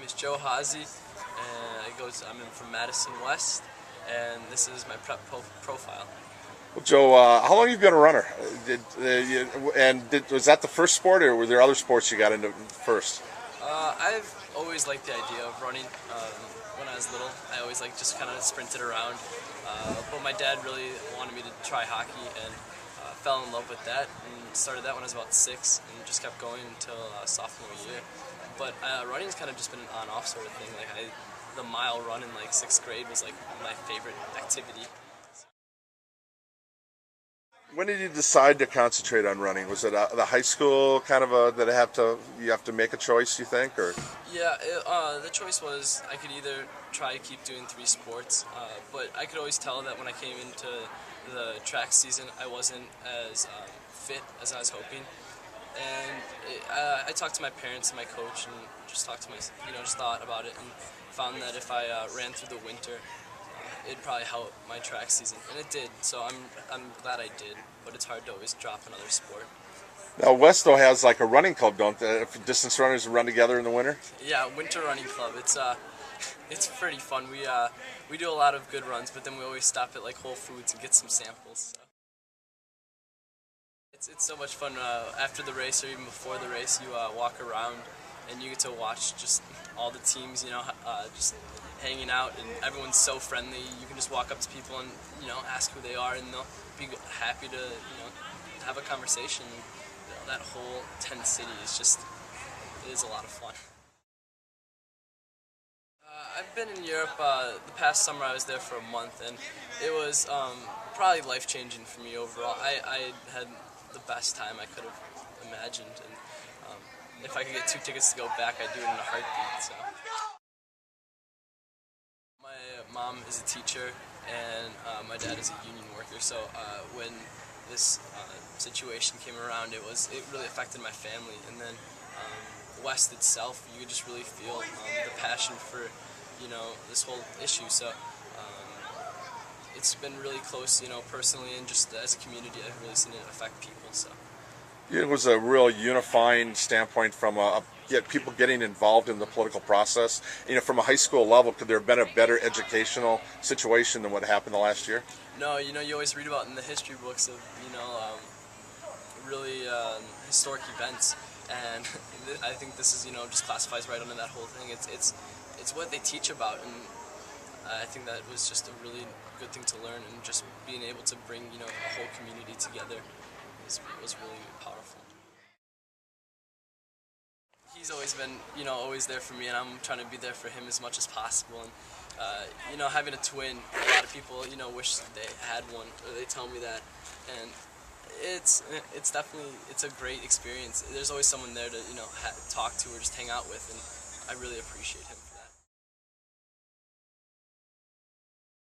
name is Joe Haase, and I'm from Madison West, and this is my prep profile. Well, Joe, how long have you been a runner? Was that the first sport, or were there other sports you got into first? I've always liked the idea of running. When I was little, I always just kind of sprinted around, but my dad really wanted me to try hockey, and fell in love with that, and started that when I was about 6, and just kept going until sophomore year. But running's kind of just been an on-off sort of thing. The mile run in 6th grade was my favorite activity. When did you decide to concentrate on running? Was it the high school kind of you have to make a choice, you think, or? Yeah, the choice was I could either try to keep doing 3 sports, but I could always tell that when I came into the track season, I wasn't as fit as I was hoping. And I talked to my parents and my coach, and just talked to just thought about it, and found that if I ran through the winter, it'd probably help my track season, and it did. So I'm glad I did, but it's hard to always drop another sport. Now West though has a running club, don't they? Distance runners run together in the winter. Yeah, winter running club. It's pretty fun. We do a lot of good runs, but then we always stop at Whole Foods and get some samples. So. It's so much fun after the race or even before the race. You walk around and you get to watch just all the teams, just hanging out, and everyone's so friendly. You can just walk up to people and ask who they are, and they'll be happy to have a conversation. That whole tent city is it is a lot of fun. I've been in Europe the past summer. I was there for a month, and it was probably life-changing for me overall. I had the best time I could have imagined, and if I could get 2 tickets to go back, I'd do it in a heartbeat. So. My mom is a teacher, and my dad is a union worker, so when this situation came around, it really affected my family. And then West itself, you could just really feel the passion for this whole issue. So it's been really close, personally, and just as a community, I've really seen it affect people. So it was a real unifying standpoint from people getting involved in the political process. From a high school level, could there have been a better educational situation than what happened the last year? No, you always read about in the history books of really historic events, and I think this is just classifies right under that whole thing. It's what they teach about, and I think that was just a really good thing to learn, and just being able to bring a whole community together was really powerful. He's always been always there for me, and I'm trying to be there for him as much as possible. And having a twin, a lot of people wish they had one, or they tell me that, and it's definitely a great experience. There's always someone there to talk to or just hang out with, and I really appreciate him.